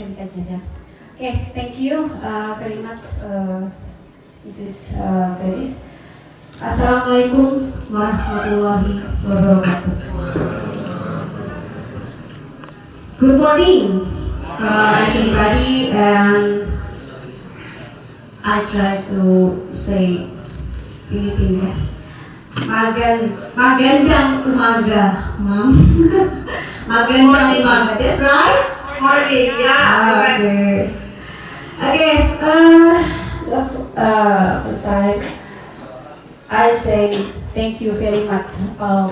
Okay, thank you very much. This is Gadis. Assalamualaikum warahmatullahi wabarakatuh. Good morning, everybody, and I try to say Filipino. Magandang umaga, ma'am. Magandang umaga. That's right? Morning, yeah. Okay. Okay. First time, I say thank you very much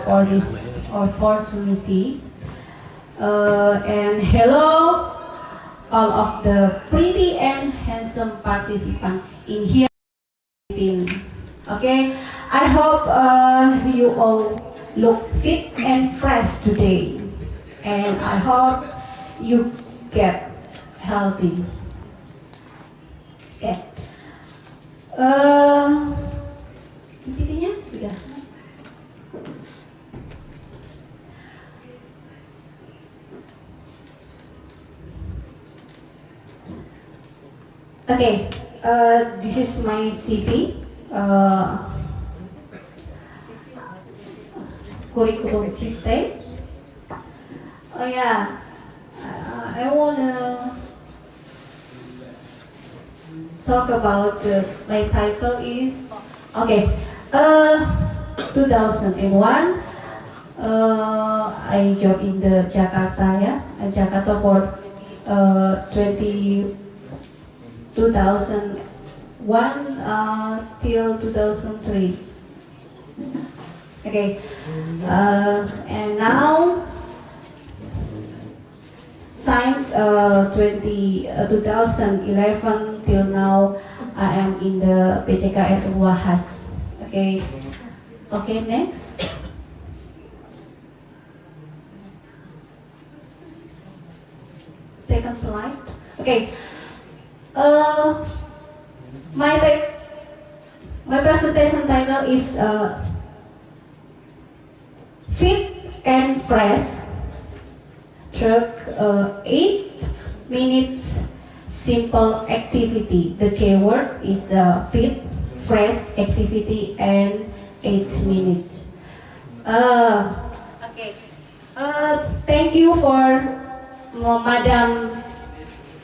for this opportunity. And hello, all of the pretty and handsome participants in here. Okay, I hope you all look fit and fresh today, and I hope you get healthy. Okay. Intinya sudah. Okay, this is my CV. Curriculum vitae. Oh yeah, I wanna talk about my title is okay. 2001. I job in the Jakarta, Jakarta for 2001 till 2003. Okay, and now since 2011 till now, I am in the PCKN Unwahas. Okay, okay, next. Second slide. Okay. My presentation title is Fit and Fresh. Took 8 minutes simple activity. The keyword is fit, fresh activity, and 8 minutes. Okay. Thank you for Madam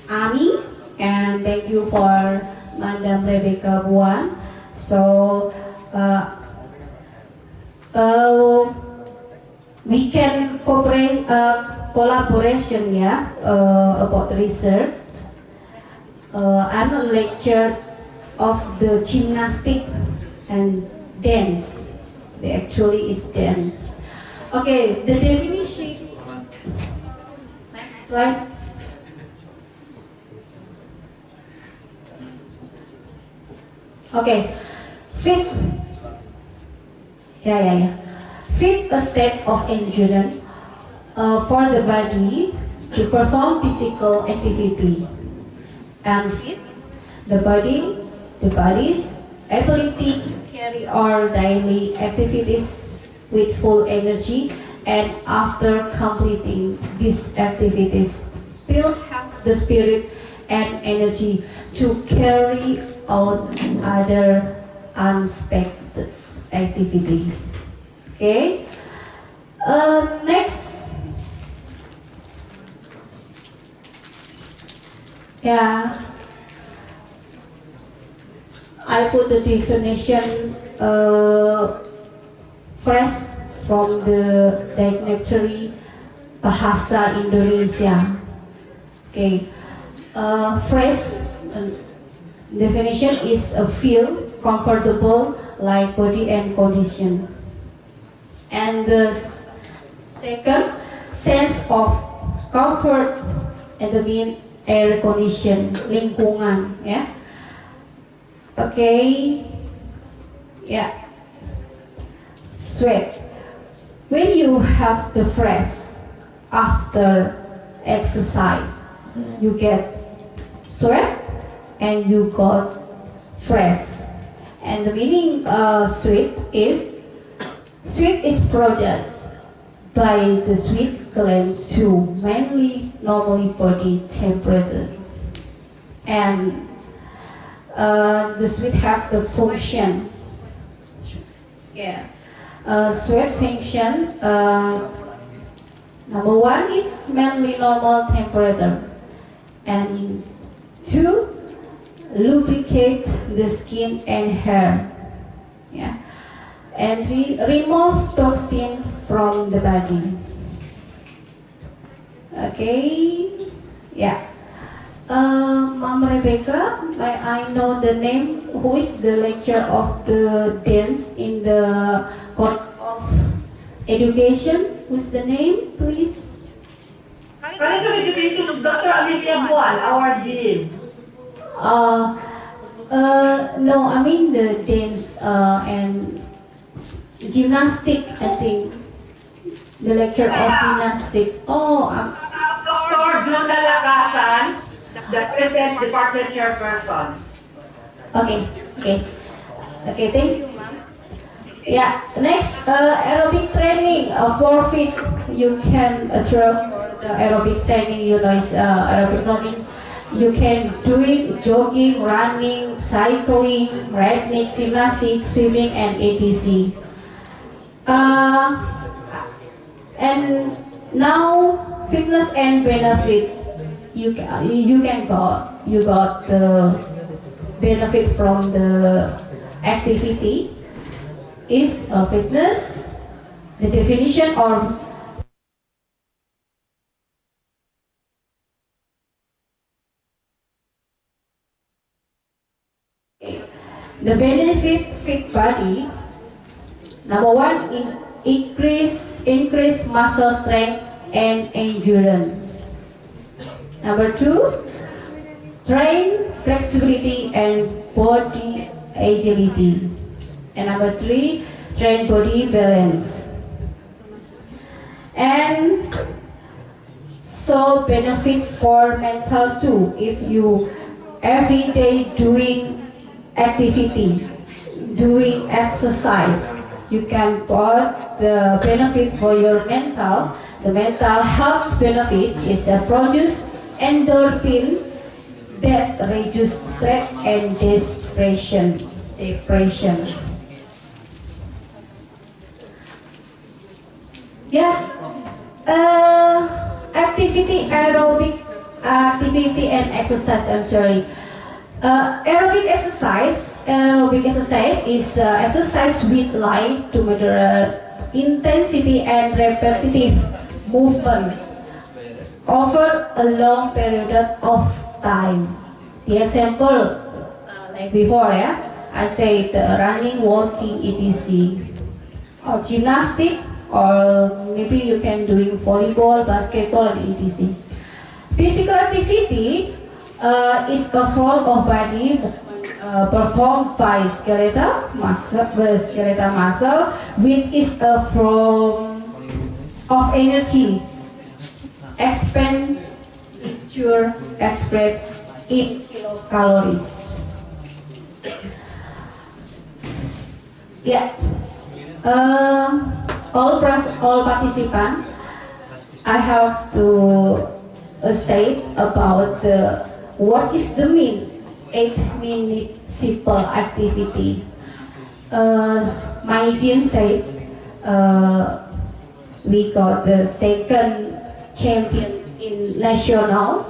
Ami, and thank you for Madam Rebecca Buan. So we can cooperate collaboration about research. I'm a lecturer of the gymnastic and dance. They actually is dance. Okay, the definition. Next slide. Okay, fit. Fit a state of endurance for the body to perform physical activity, and fit the body's ability to carry our daily activities with full energy, and after completing these activities still have the spirit and energy to carry out other unexpected activity. Okay. Next. Yeah. I put the definition fresh from the dictionary Bahasa Indonesia. Okay. Fresh definition is a feel comfortable like body and condition. And the second, sense of comfort and the mean air condition, lingkungan, yeah. Okay, yeah. Sweat. When you have the fresh after exercise, you get sweat and you got fresh. And the meaning sweat is products by the sweat gland to mainly normally body temperature. And the sweat have the function. Yeah. Sweat function. Number one is mainly normal temperature, and two, lubricate the skin and hair. Yeah. And three, remove toxin from the body. Okay. Yeah. Mom Rebecca, may I know the name? Who is the lecturer of the dance in the Court of Education? Who's the name, please? College of Education is Dr. Amelia Buan, our dean. No, I mean the dance and gymnastic, I think. The lecture of gymnastic. Oh, Dr. Juga the present department chairperson. okay, thank you, ma'am. Yeah, next, aerobic training for fit. You can through the aerobic training, you know, is aerobic training. You can do it jogging, running, cycling, rhythmic gymnastics, swimming, and etc. And now fitness and benefit. You got the benefit from the activity is fitness. The definition or the benefit fit body. Number one, increase muscle strength and endurance. Number two, train flexibility and body agility. And number three, train body balance. And so benefit for mental too. If you every day doing activity, doing exercise, you can got the benefit for your mental. The mental health benefit is a produce endorphin that reduce stress and depression. Yeah. Aerobic activity and exercise. I'm sorry. Aerobic exercise is exercise with light to moderate intensity and repetitive movement over a long period of time. The example, like before, I said running, walking, etc. Or gymnastic, or maybe you can doing volleyball, basketball, and etc. Physical activity is a form of body performed by skeletal muscle, which is a form of energy expenditure expressed in kilocalories. Yeah. All participants, I have to say about what is the mean 8-minute simple activity. My Jin said we got the second champion in national.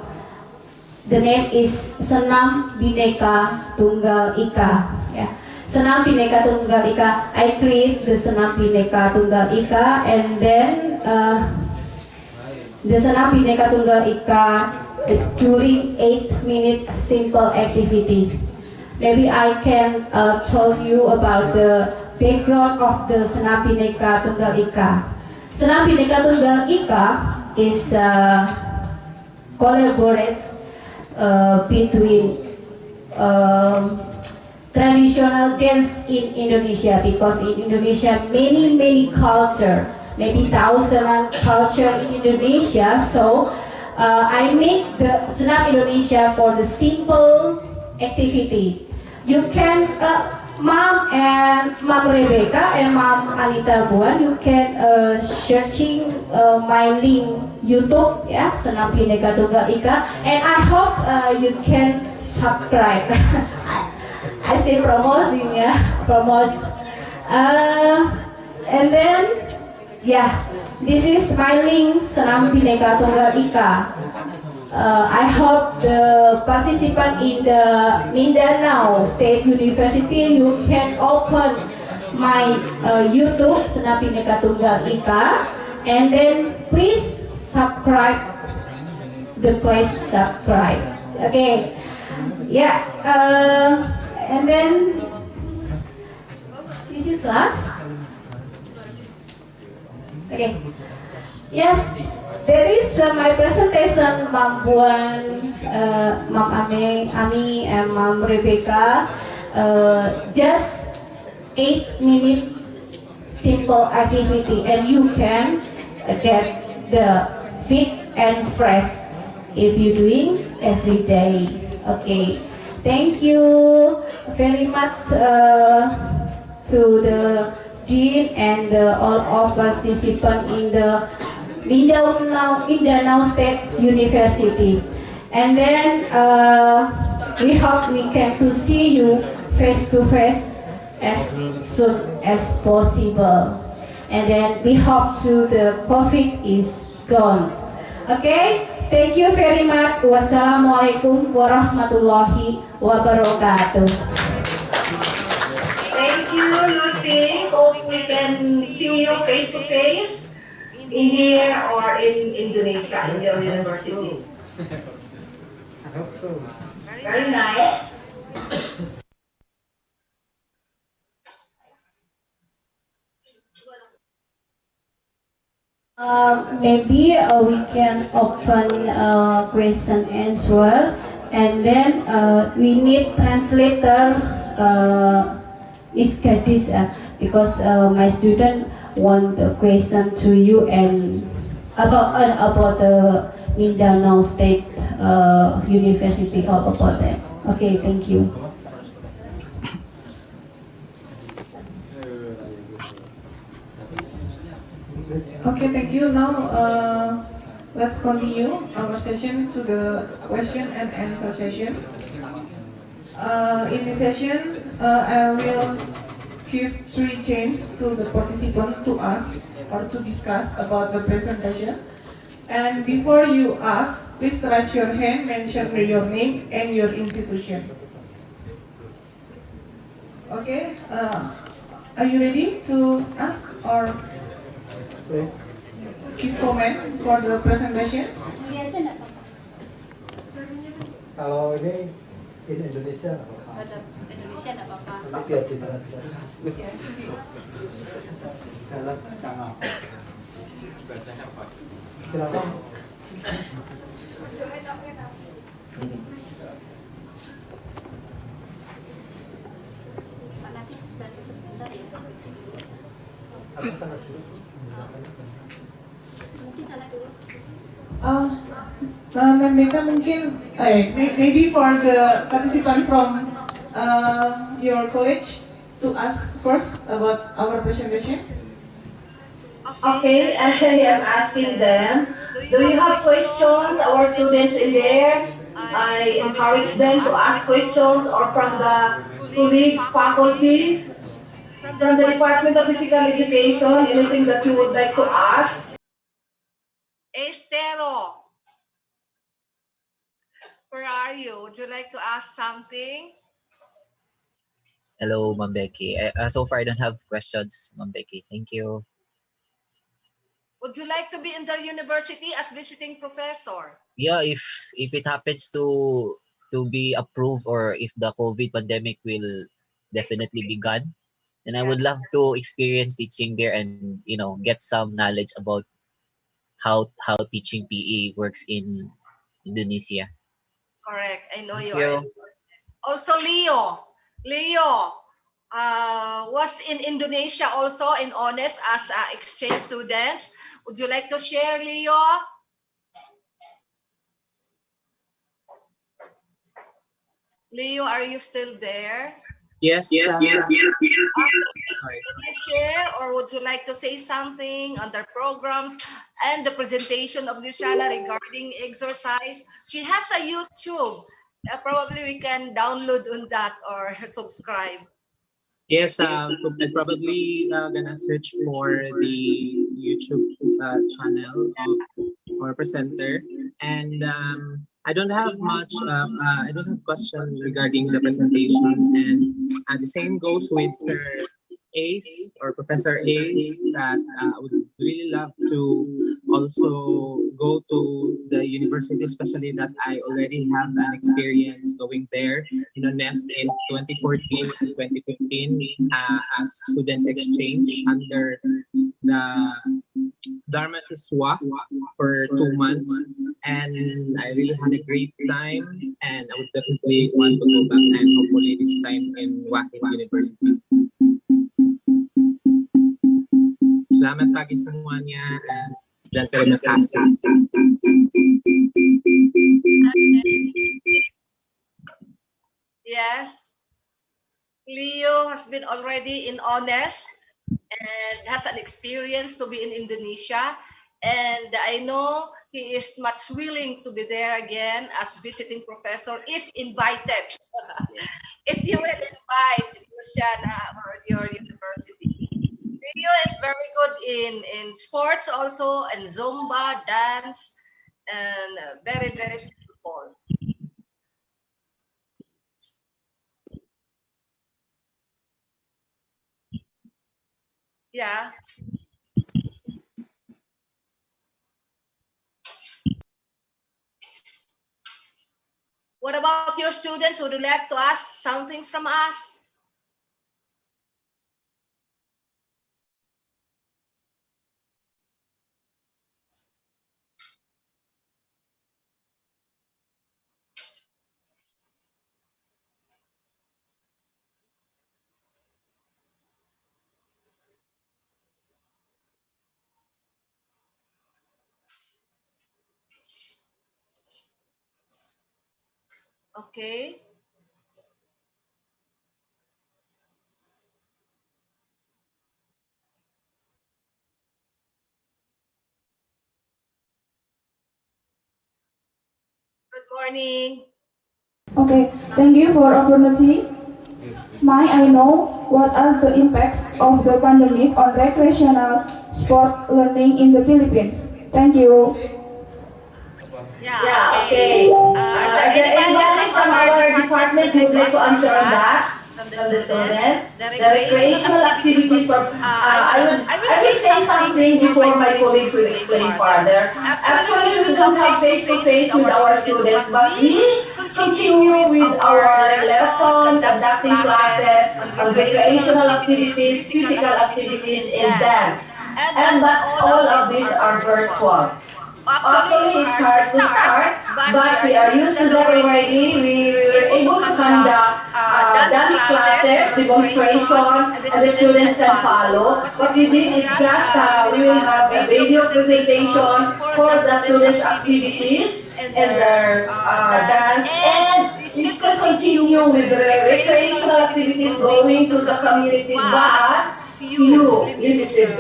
The name is Senam Bhinneka Tunggal Ika. Yeah. Senam Bhinneka Tunggal Ika. I create the Senam Bhinneka Tunggal Ika, and then the Senam Bhinneka Tunggal Ika during 8-minute simple activity. Maybe I can tell you about the background of the Senam Bhinneka Tunggal Ika. Senam Bhinneka Tunggal Ika is collaborates between traditional dance in Indonesia, because in Indonesia many culture, maybe thousand culture in Indonesia. So I make the Senam Indonesia for the simple activity. You can Mom and Mom Rebecca and Mom Anita Buan, you can searching my link YouTube ya, Senam Bhinneka Tunggal Ika, and I hope you can subscribe. I still promoting ya, promote. And then yeah, this is my link Senam Bhinneka Tunggal Ika. I hope the participant in the Mindanao State University, you can open my YouTube Senam Bhinneka Tunggal Ika, and then please subscribe. Okay, yeah, and then this is last. Okay, yes. That is my presentation, Mom Buan, Mom Ami, and Mom Rebecca. Just 8-minute simple activity, and you can get the fit and fresh if you doing every day. Okay, thank you very much to the dean and all of participants in the Mindanao State University, and then we hope we can to see you face to face as soon as possible, and then we hope to the COVID is gone. Okay, thank you very much. Wassalamualaikum warahmatullahi wabarakatuh. Thank you, Lucy. Hope we can see you face to face in here or in Indonesia, in your university. I hope so. Very nice. Maybe we can open question answer, and then we need translator. Is Gadis because my student want the question to you and about the Mindanao State University, all about that. Okay, thank you. Okay, thank you. Now, let's continue our session to the question and answer session. In this session, I will give 3 chances to the participant to ask or to discuss about the presentation. And before you ask, please raise your hand, mention your name and your institution. Okay, are you ready to ask or give comment for the presentation? Kalau ini in Indonesia nggak apa-apa. Indonesia tidak apa-apa. Nanti biar ditranslate. Dalam sama bahasanya apa? Kenapa? Nanti sebentar ya. Apa salah dulu? Mungkin salah dulu. Membeka mungkin, maybe for the participant from your college to ask first about our presentation. Okay, I am asking them, do you have questions, our students in there? I encourage them to ask questions or from the colleagues, faculty, from the Department of Physical Education, anything that you would like to ask. Estero, where are you? Would you like to ask something? Hello, Ma'am Becky. So far, I don't have questions, Ma'am Becky. Thank you. Would you like to be in the university as visiting professor? Yeah, if it happens to be approved, or if the COVID pandemic will definitely be gone, then I would love to experience teaching there and get some knowledge about how teaching PE works in Indonesia. Correct. I know you Thank you. are. Also, Leo. Leo was in Indonesia also in Honest as an exchange student. Would you like to share, Leo? Leo, are you still there? Yes. Sorry. Can you share or would you like to say something on their programs and the presentation of Luciana regarding exercise? She has a YouTube. Probably we can download on that or subscribe. Yes, I'm probably gonna search for the YouTube channel of our presenter, and I don't have much. I don't have questions regarding the presentation, and the same goes with Sir Ace or Professor Ace. That I would really love to also go to the university, especially that I already have an experience going there in UNES in 2014 and 2015 as student exchange under the Dharma Siswa for 2 months, and I really had a great time, and I would definitely want to go back and hopefully this time in Wakin University. Salamat pagi semuanya, dan terima kasih. Yes. Leo has been already in Honest and has an experience to be in Indonesia. And I know he is much willing to be there again as visiting professor if invited. If you will invite Luciana or your university. Leo is very good in sports also, and Zumba, dance, and very, very skillful. Yeah. What about your students? Would you like to ask something from us? Okay. Good morning. Okay, thank you for opportunity. May I know what are the impacts of the pandemic on recreational sport learning in the Philippines? Thank you. Yeah, okay. Are there anybody from our department who would like to answer on that? From the students? The recreational activities for, I will say something before my colleagues will explain further. Actually, we don't have face-to-face with our students, but we continue with our lesson, conducting classes, recreational activities, physical activities, and dance. But all of these are virtual. Actually, it's hard to start, but we are used to that already. We were able to conduct dance classes, demonstration, and the students can follow. What we did is just we will have a video presentation for the students' activities and their dance, and we still continue with the recreational activities going to the community, but few limited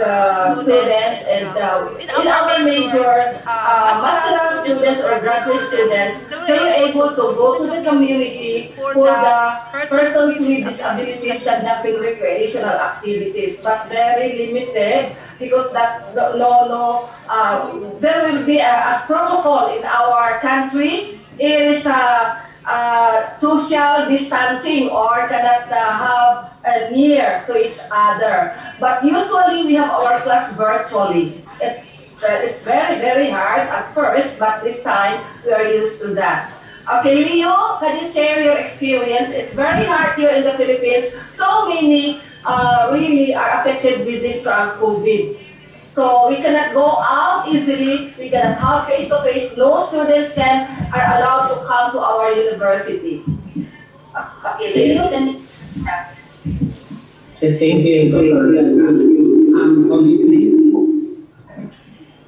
students, and in our major master students or graduate students, they were able to go to the community for the persons with disabilities conducting recreational activities, but very limited because that there will be as protocol in our country is social distancing or cannot have near to each other. But usually we have our class virtually. It's very, very hard at first, but this time we are used to that. Okay, Leo, can you share your experience? It's very hard here in the Philippines. So many really are affected with this COVID. So we cannot go out easily. We cannot have face-to-face. No students are allowed to come to our university. Okay, Leo, can you? Thank you.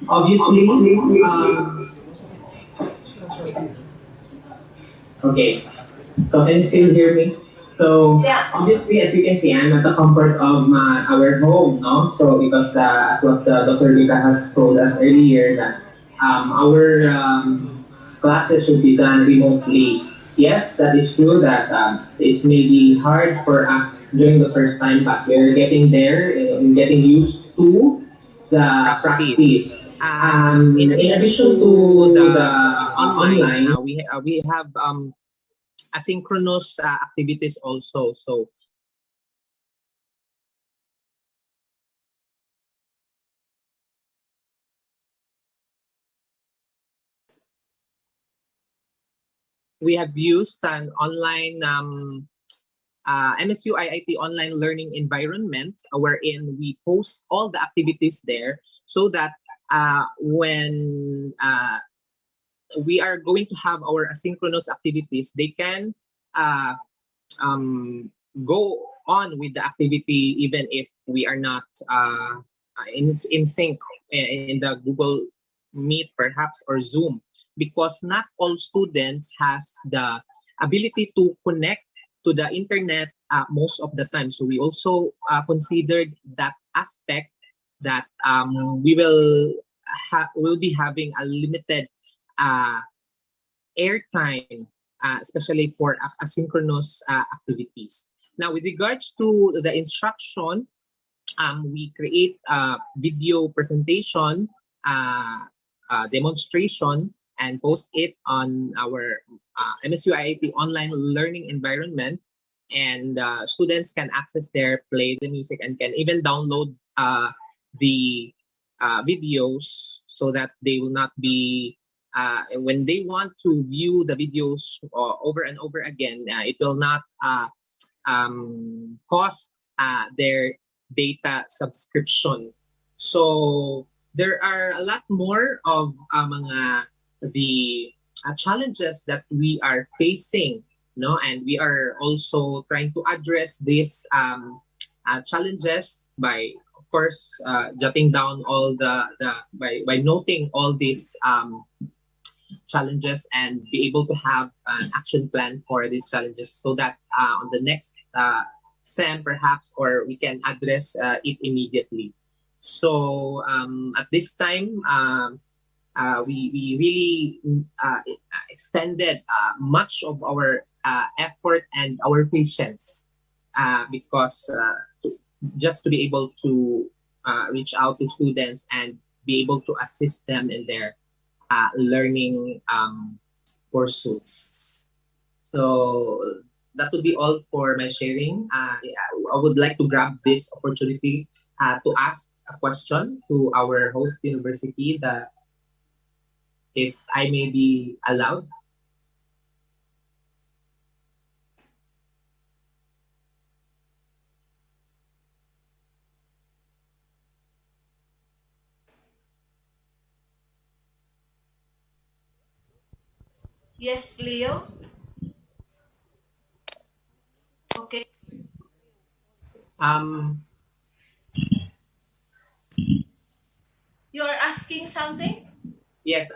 Obviously, okay. So can you still hear me? So Yeah. obviously, as you can see, I'm at the comfort of our home, no? So because as what Dr. Lika has told us earlier that our classes should be done remotely. Yes, that is true that it may be hard for us during the first time, but we're getting there, we're getting used to the practice. practice. In In addition addition to to the online, online, we have asynchronous activities also. So we have used an online MSU IIT online learning environment wherein we post all the activities there so that when we are going to have our asynchronous activities, they can uh, um, go on with the activity even if we are not in sync in the Google Meet perhaps or Zoom, because not all students has the ability to connect to the internet most of the time. So we also considered that aspect that will be having a limited uh, airtime, especially for asynchronous activities. Now, with regards to the instruction, we create a video presentation, demonstration, and post it on our MSU IIT online learning environment. And students can access there, play the music, and can even download the videos so that they will not be when they want to view the videos over and over again, it will not cost their data subscription. So there are a lot more of mga the challenges that we are facing, no, and we are also trying to address these challenges by, of course, jotting down all by noting all these challenges and be able to have an action plan for these challenges so that on the next SEM perhaps, or we can address it immediately. So at this time, we really extended much of our effort and our patience because just to be able to reach out to students and be able to assist them in their learning pursuits. So that would be all for my sharing. I would like to grab this opportunity to ask a question to our host university, that if I may be allowed. Yes, Leo. Okay. Um, You are asking something? yes.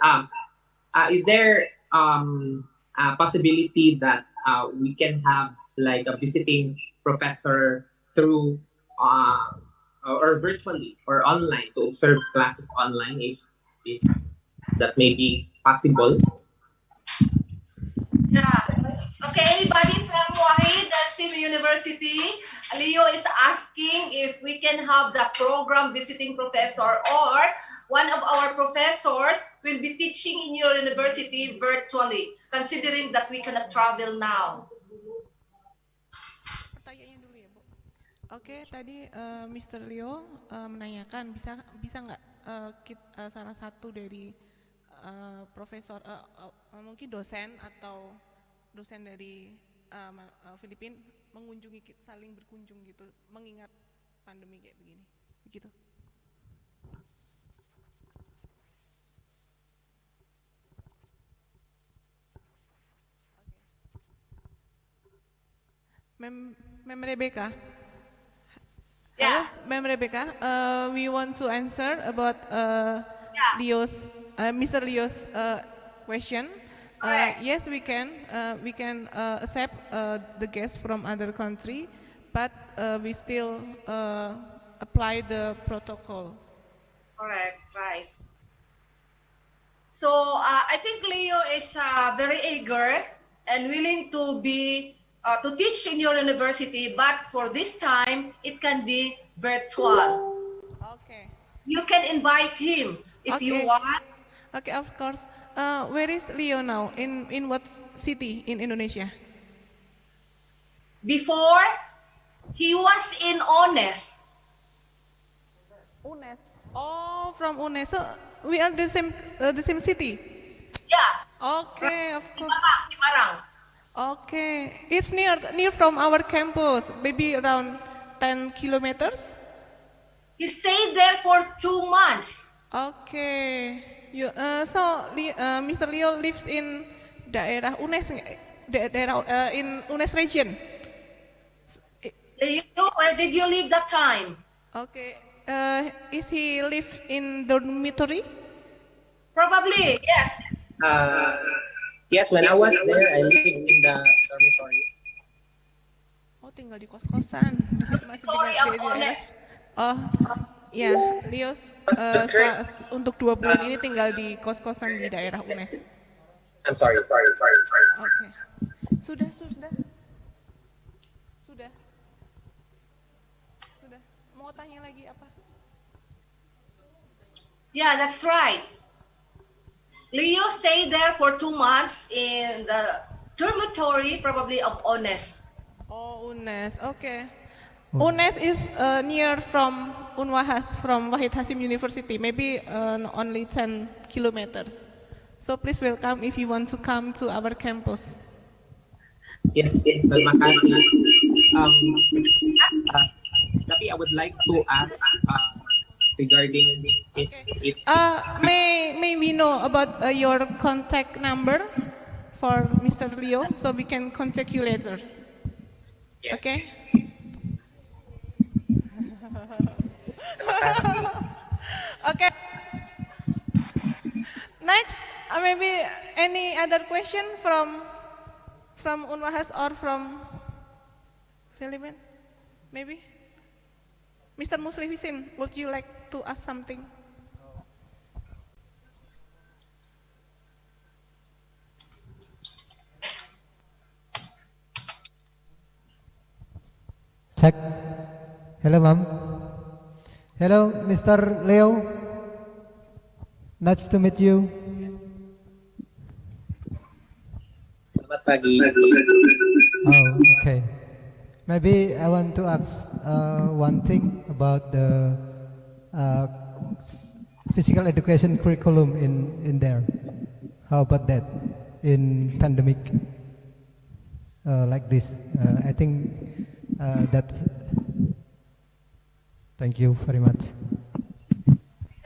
Is there a possibility that we can have like a visiting professor through or virtually or online to observe classes online, if that may be possible? Yeah. Okay, anybody from Wahid, Sim University? Leo is asking if we can have the program visiting professor, or one of our professors will be teaching in your university virtually, considering that we cannot travel now. Pertanyaannya dulu ya, Bu. Oke, tadi Mr. Leo menanyakan bisa nggak salah satu dari profesor mungkin dosen atau dosen dari Filipina mengunjungi saling berkunjung gitu, mengingat pandemi kayak begini, begitu. Mem Rebecca. Yeah. Hello, Ma'am Rebecca. We want to answer about Yeah. Mr. Leo's question. Yes, we can. We can accept the guests from other country, but we still apply the protocol. Correct, right. So I think Leo is very eager and willing to be to teach in your university, but for this time it can be virtual. Okay. You can invite him if you Okay. want. Okay, of course. Where is Leo now? In what city in Indonesia? Before he was in Honest. UNES. Oh, from UNES. So we are the same city. Yeah, Okay, of course. Cimarang. Okay, it's near from our campus, maybe around 10 kilometers. He stayed there for 2 months. Okay, Mr. Leo lives in daerah UNES, daerah in UNES region. Leo, where did you live that time? Okay, is he live in dormitory? Probably, yes. Yes, when I was there, I lived in the dormitory. Oh, tinggal di kos-kosan. Masih Sorry, di I'm daerah. honest. Oh, ya, Leo untuk 2 bulan ini tinggal di kos-kosan di daerah UNES. I'm sorry. Oke. Sudah. Mau tanya lagi apa? Yeah, that's right. Leo stayed there for 2 months in the dormitory, probably of Honest. Oh, UNES. Okay. UNES is near from Unwahas, from Wahid Hasim University, maybe only 10 kilometers. So please welcome if you want to come to our campus. Yes, terima kasih. Tapi I would like to ask regarding if it. May we know about your contact number for Mr. Leo so we can contact you later? Yes. Okay. Okay. Next, maybe any other question from Unwahas or from Philippines? Maybe. Mr. Muslimin, would you like to ask something? Check. Hello, ma'am. Hello, Mr. Leo. Nice to meet you. Selamat pagi. Oh, okay. Maybe I want to ask one thing about the physical education curriculum in there. How about that in pandemic like this? I think that's. Thank you very much.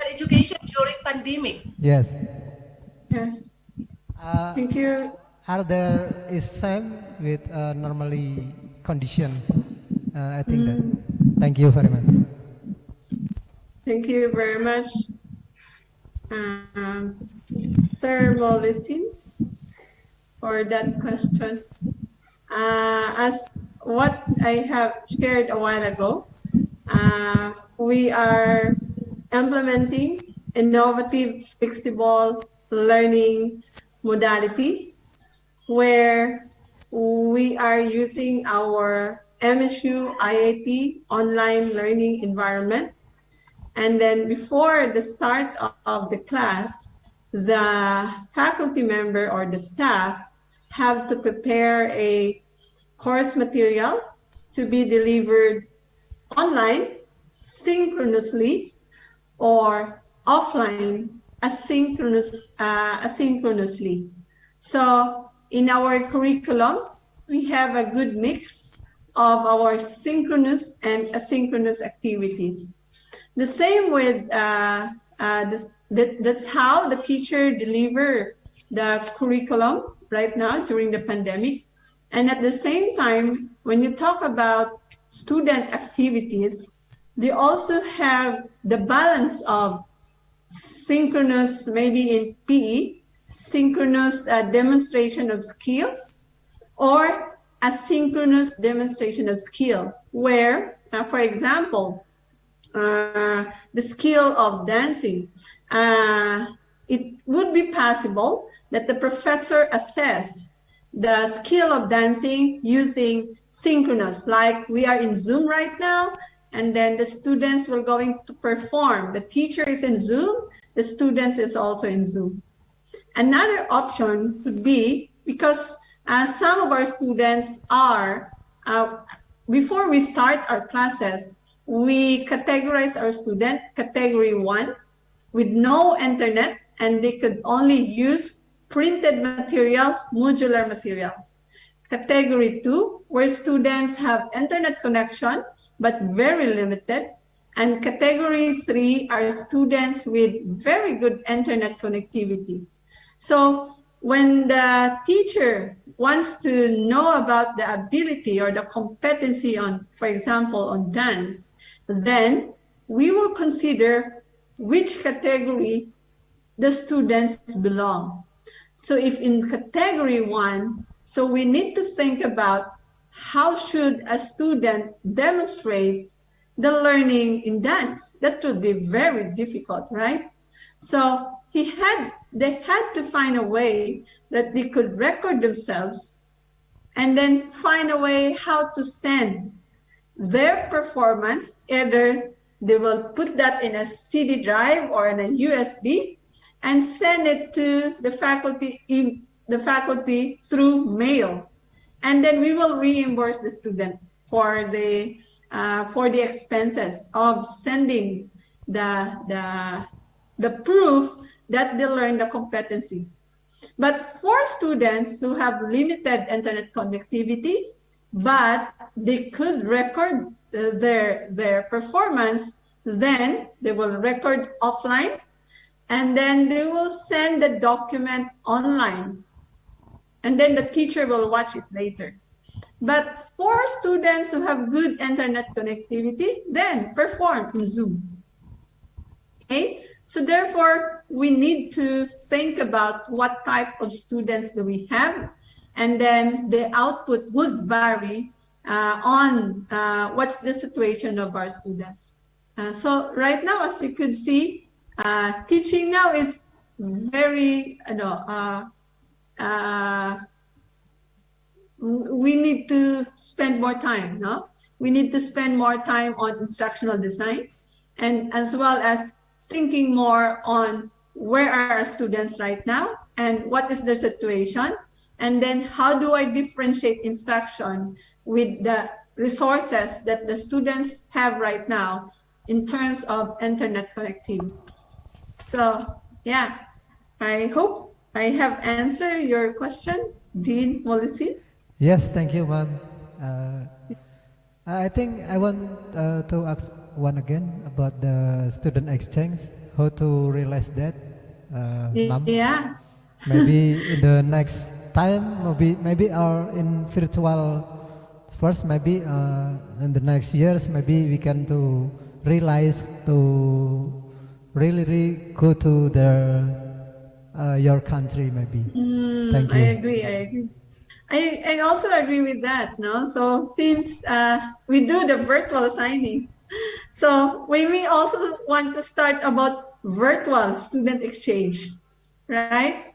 Education during pandemic. Yes. Yeah. Thank you. Are there is same with normally condition? I think that. Thank you very much. Thank you very much, Sir Molisin, for that question. As what I have shared a while ago, we are implementing innovative, flexible learning modality where we are using our MSU IIT online learning environment. And then before the start of the class, the faculty member or the staff have to prepare a course material to be delivered online, synchronously, or offline, asynchronously. So in our curriculum, we have a good mix of our synchronous and asynchronous activities. The same with, that's how the teacher deliver the curriculum right now during the pandemic. And at the same time, when you talk about student activities, they also have the balance of synchronous, maybe in PE, synchronous demonstration of skills or asynchronous demonstration of skill, where, for example, the skill of dancing, it would be possible that the professor assess the skill of dancing using synchronous, like we are in Zoom right now, and then the students were going to perform. The teacher is in Zoom, the students is also in Zoom. Another option would be, because some of our students are, before we start our classes, we categorize our student category 1 with no internet, and they could only use printed material, modular material. Category 2, where students have internet connection, but very limited. And category 3 are students with very good internet connectivity. So when the teacher wants to know about the ability or the competency on, for example, on dance, then we will consider which category the students belong. So if in category 1, so we need to think about how should a student demonstrate the learning in dance. That would be very difficult, right? So they had to find a way that they could record themselves and then find a way how to send their performance. Either they will put that in a CD drive or in a USB and send it to the faculty through mail. And then we will reimburse the student for the expenses of sending the proof that they learned the competency. But for students who have limited internet connectivity, but they could record their performance, then they will record offline, and then they will send the document online, and then the teacher will watch it later. But for students who have good internet connectivity, then perform in Zoom. Okay, so therefore we need to think about what type of students do we have, and then the output would vary on what's the situation of our students. So right now, as you could see, teaching now is very, we need to spend more time, no? We need to spend more time on instructional design, and as well as thinking more on where are our students right now and what is their situation, and then how do I differentiate instruction with the resources that the students have right now in terms of internet connectivity. So yeah, I hope I have answered your question, Dean Molisin. Yes, thank you, ma'am. I think I want to ask one again about the student exchange. How to realize that, ma'am? Yeah. Maybe in the next time, maybe in virtual first. Maybe in the next years, maybe we can to realize to really go to your country. Maybe. Thank you. I agree. I also agree with that, no? So since we do the virtual signing, so we may also want to start about virtual student exchange, right?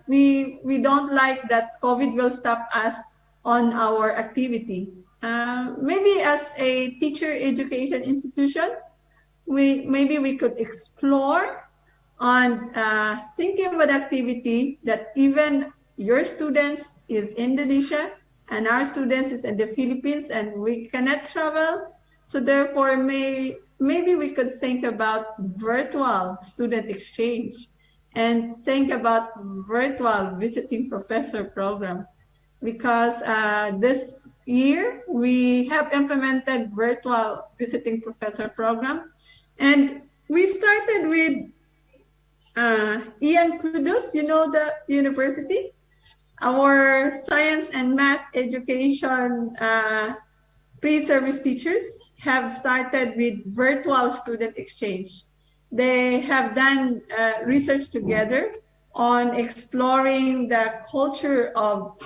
We don't like that COVID will stop us on our activity. Maybe as a teacher education institution, maybe we could explore on thinking about activity that even your students is Indonesia and our students is in the Philippines and we cannot travel. So therefore, maybe we could think about virtual student exchange and think about virtual visiting professor program. Because this year, we have implemented virtual visiting professor program. And we started with Ian Kudus, you know the university? Our science and math education pre-service teachers have started with virtual student exchange. they have done research together on exploring the culture of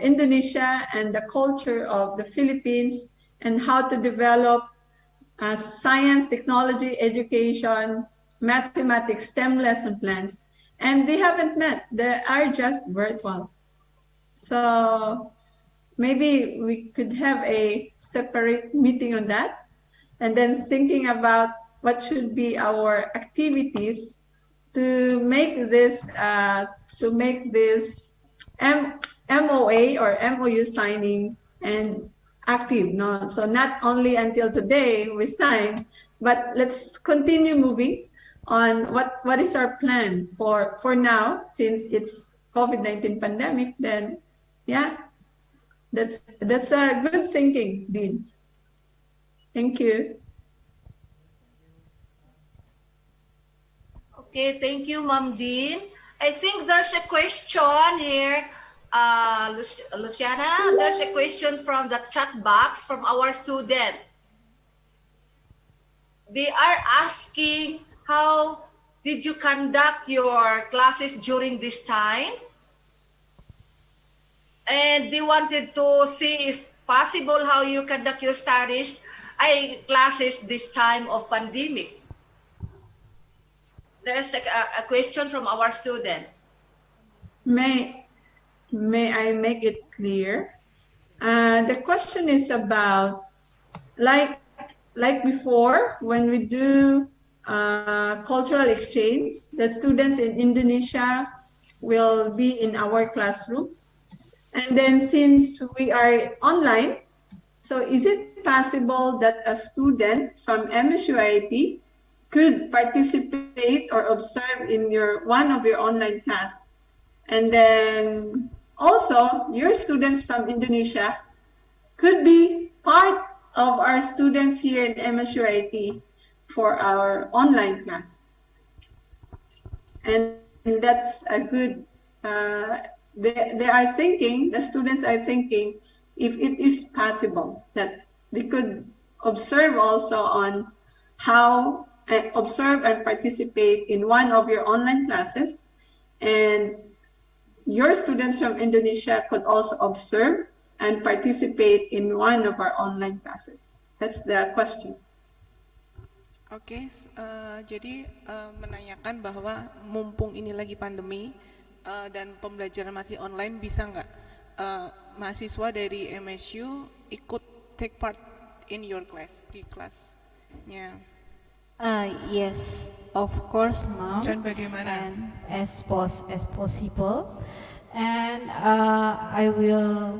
Indonesia and the culture of the Philippines and how to develop science, technology, education, mathematics, STEM lesson plans. And they haven't met, they are just virtual. So maybe we could have a separate meeting on that and then thinking about what should be our activities to make this MOA or MOU signing and active. No, so not only until today we sign, but let's continue moving on what is our plan for now, since it's COVID-19 pandemic. Then yeah, that's a good thinking, Dean. Thank you. Okay, thank you, Ma'am Dean. I think there's a question here, Luciana. There's a question from the chat box from our student. They are asking, how did you conduct your classes during this time? And they wanted to see if possible how you conduct your classes this time of pandemic. There's a question from our student. May I make it clear? The question is about like before, when we do cultural exchange, the students in Indonesia will be in our classroom. And then since we are online, so is it possible that a student from MSUIT could participate or observe in one of your online class? And then also your students from Indonesia could be part of our students here in MSUIT for our online class. And that's a good, the students are thinking if it is possible that they could observe also on how observe and participate in one of your online classes, and your students from Indonesia could also observe and participate in one of our online classes. That's the question. Oke, jadi menanyakan bahwa mumpung ini lagi pandemi dan pembelajaran masih online, bisa nggak mahasiswa dari MSU ikut take part in your class, di kelasnya? Yes, of course, Mom. Dan bagaimana? And as possible, and I will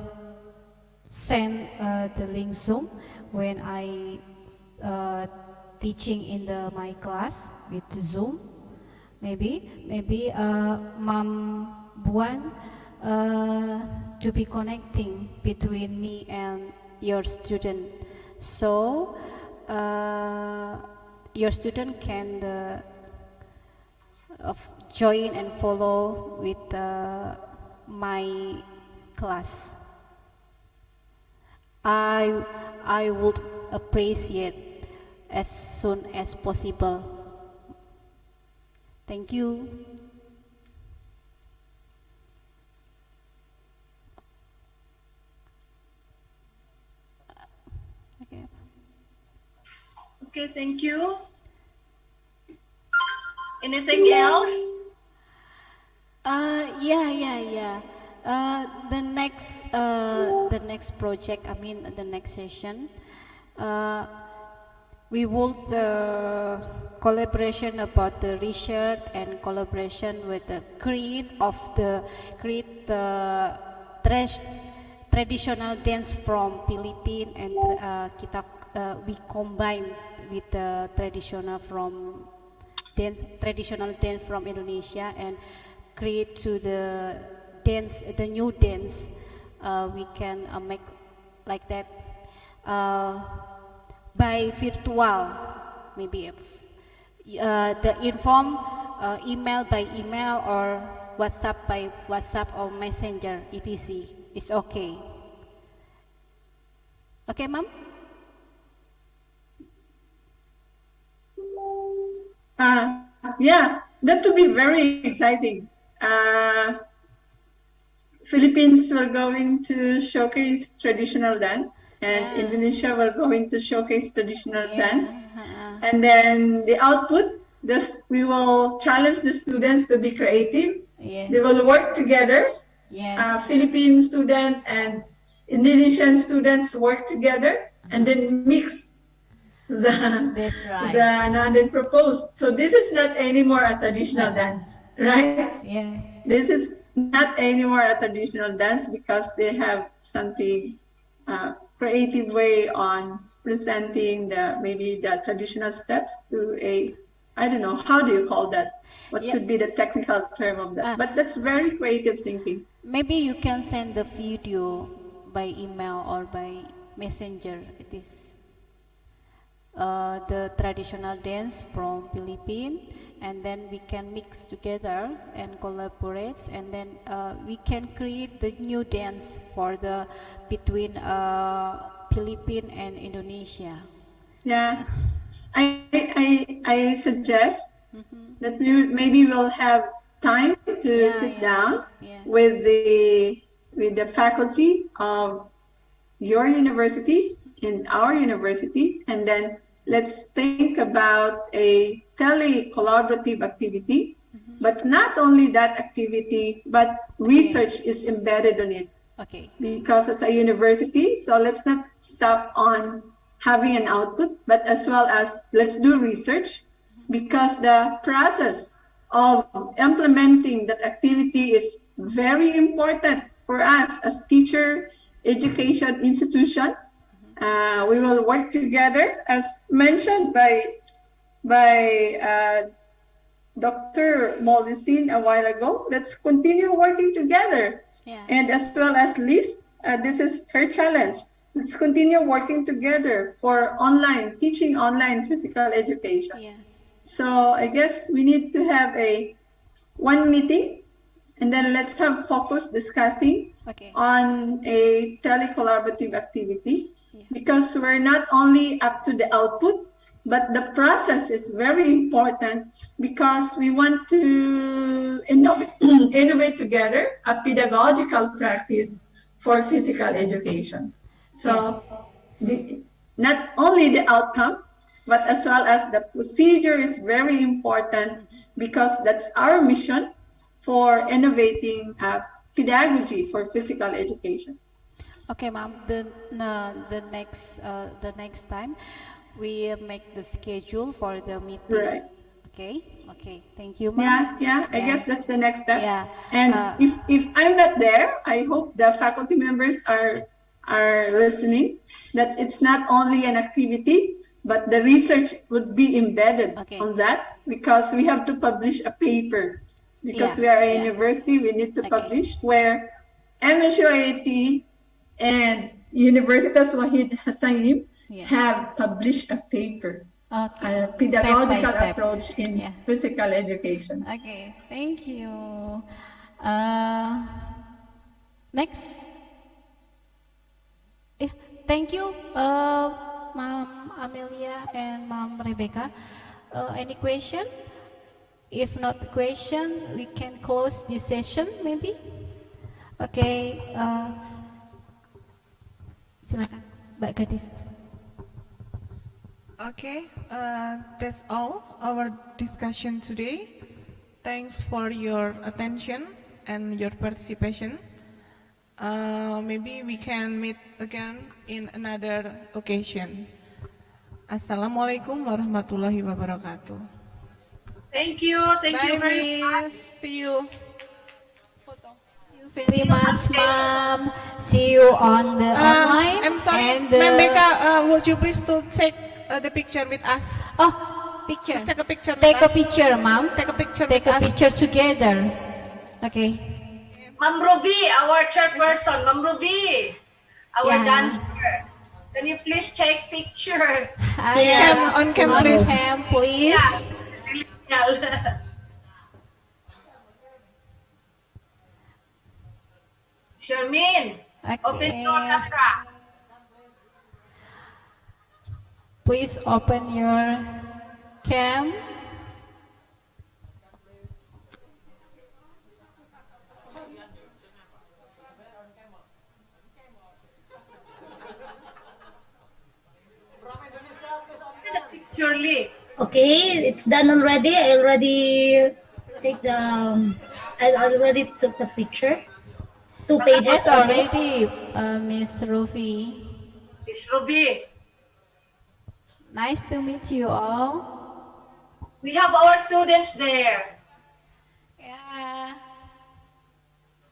send the link Zoom when I teaching in my class with Zoom. Maybe Mom Buan to be connecting between me and your student, so your student can join and follow with my class. I would appreciate as soon as possible. Thank you. Okay, thank you. Anything else? Yeah. The next project, the next session, we will collaboration about the research and collaboration with the traditional dance from Philippines, and we combine with the traditional dance from Indonesia and create to the new dance. We can make like that by virtual, maybe the inform email by email or WhatsApp by WhatsApp or Messenger, etc. It's okay. Okay, Mom? Yeah, that would be very exciting. Philippines were going to showcase traditional dance, and Yeah. Indonesia were going to showcase traditional dance. Uh-uh. And then the output, this we will challenge the students to be creative. Yes. They will work together. Yes. Philippine student and Indonesian students work together and then mix the That's right. and then proposed. So this is not anymore a traditional dance, right? Yes. This is not anymore a traditional dance because they have something creative way on presenting maybe the traditional steps to a, I don't know, how do you call that? What Yeah. could be the technical term of that? But that's very creative thinking. Maybe you can send the video by email or by messenger. It is the traditional dance from Philippines, and then we can mix together and collaborate, and then we can create the new dance for the between Philippines and Indonesia. Yeah, I suggest that maybe we'll have time to sit down with the faculty of your university in our university, and then let's think about a tele-collaborative activity. But not only that activity, but research is embedded on it. Okay. Because it's a university, so let's not stop on having an output, but as well as let's do research, because the process of implementing that activity is very important for us as teacher education institution. We will work together, as mentioned by Dr. Moldicin a while ago. Let's continue working together. Yeah. And as well as Liz, this is her challenge. Let's continue working together for teaching online physical education. Yes. So I guess we need to have one meeting, and then let's have focus discussing on a tele-collaborative activity, because we're not only up to the output, but the process is very important, because we want to innovate together a pedagogical practice for physical education. So not only the outcome, but as well as the procedure is very important, because that's our mission for innovating pedagogy for physical education. Okay, ma'am. The next time we make the schedule for the meeting. Right. Okay. Okay. Thank you, ma'am. Yeah. I guess that's the next step. Yeah. And if I'm not there, I hope the faculty members are listening. That it's not only an activity, but the research would be embedded on that, because we have to publish a paper. Because we are a university, we need to publish, where MSUIT and Universitas Wahid Hasanim have published a paper, a pedagogical approach in physical education. Okay, thank you. Next. Thank you, Ma'am Amelia and Ma'am Rebecca. Any question? If not question, we can close this session maybe. Okay, silakan Mbak Gadis. Okay, that's all our discussion today. Thanks for your attention and your participation. Maybe we can meet again in another occasion. Assalamualaikum warahmatullahi wabarakatuh. Thank you very much. See you. Thank you very much, Ma'am. See you on the online. I'm sorry, and Ma'am Becca, would you please to take the picture with us? Oh, picture. Take a picture. Take a picture, Ma'am. Take a picture. Take a picture together. Okay. Ma'am Ruby, our chairperson, Ma'am Ruby, our dancer. Can you please take picture? Yes. On cam, please. Cam, please. Shermin, open your camera. Please open your cam. Okay, it's done already. Take the I already took the picture. 2 pages Yes, already. already, Miss Rufi. Miss Ruby, Nice to meet you all. we have our students there. Yeah.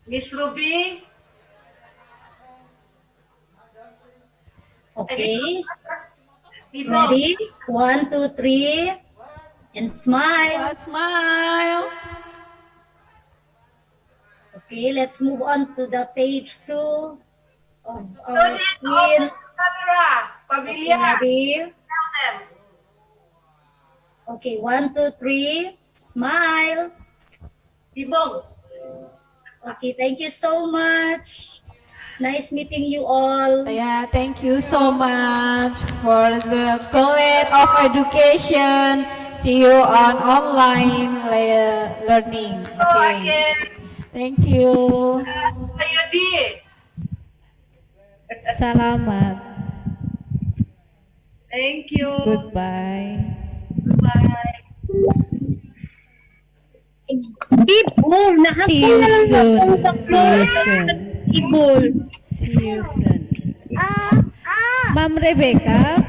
Miss Ruby, Okay, Ibong, ready? 1, 2, 3, and smile. What smile? Okay, let's move on to the page 2 of our students, open screen. the camera. Okay, Pamilya, ready? tell them. Okay, 1, 2, 3, smile. Ibong, Okay, thank you so much. Nice meeting you all. Yeah, thank you so much for the College of Education. See you on online learning. Okay. again, Thank you. Ayudi. Salamat. Thank you. Goodbye. Bye. Ibol, See you soon. sa See you soon. Ibol. See you soon. Ma'am Rebecca,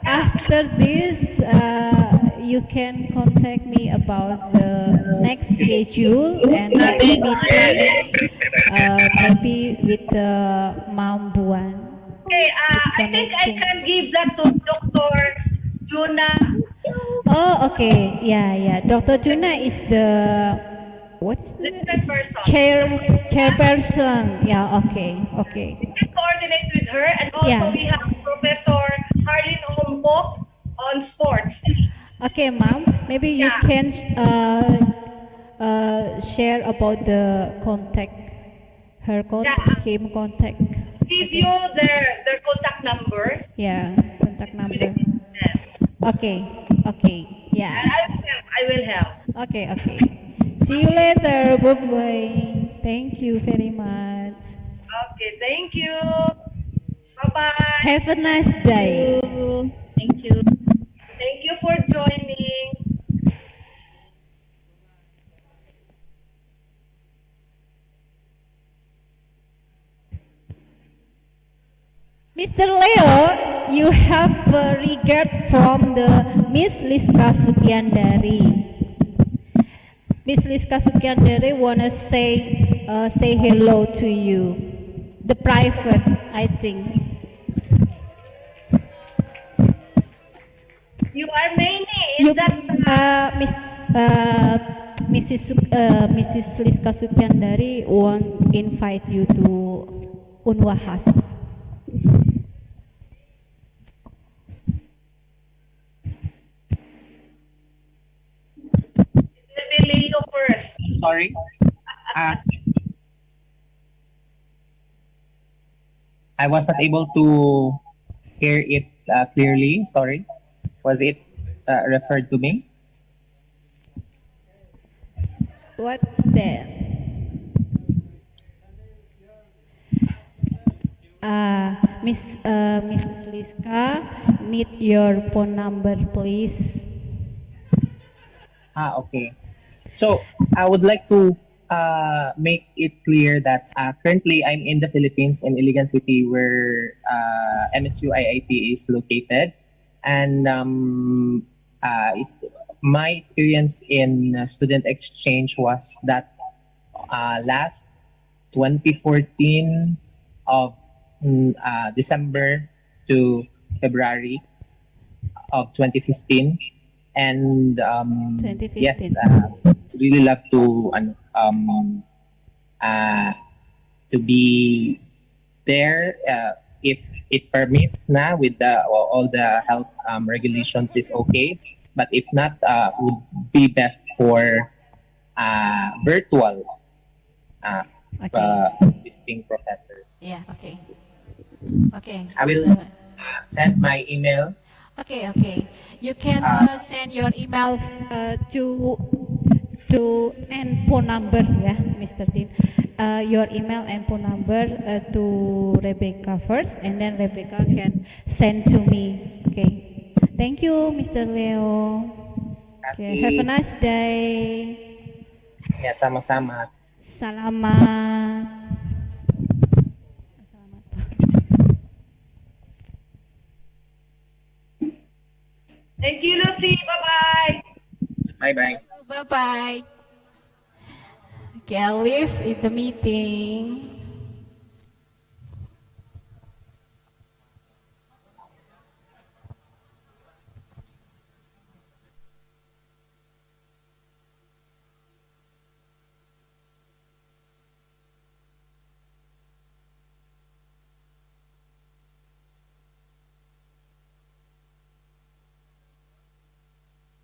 after this, you can contact me about the next schedule and next meeting, maybe with the Ma'am Buan. Okay, I think I can give that to Dr. Juna. Oh, okay. Yeah. Dr. Juna is the what's the Different person. chairperson. Yeah. Okay. You can coordinate with her, and also Yeah. we have Professor Harlin Ompok on sports. Okay, ma'am. Maybe you Yeah. can share about the contact, her contact, him contact. Give you their contact number. Yeah, contact number. And Okay. Yeah. I will help. Okay. See you later. Bye. Thank you very much. Okay, thank you. Bye-bye. Have a nice day. Thank you. Thank you for joining. Mr. Leo, you have a regard from the Miss Liska Sukyandari. Miss Liska Sukyandari wanna say hello to you. The private, I think. You are many. You, Is that Mrs. Liska Sukyandari want invite you to Unwahas. will be Leo first? Sorry. I was not able to hear it clearly. Sorry. Was it referred to me? What's that? Mrs. Liska, need your phone number, please. Okay. So I would like to make it clear that currently I'm in the Philippines in Iligan City, where MSU IIT is located, and my experience in student exchange was that last 2014 of December to February of 2015. And 2015. yes, really love to be there if it permits na with all the health regulations is okay. But if not, would be best for virtual visiting professor. Yeah, okay. Okay. I will send my email. Okay. You can send your email to and phone number, yeah, Mr. Dean. Your email and phone number to Rebecca first, and then Rebecca can send to me. Okay. Thank you, Mr. Leo. Okay, have a nice day. Ya, sama-sama. Salamat. Thank you, Lucy. Bye-bye. Bye-bye. Bye-bye. Okay, I'll leave in the meeting.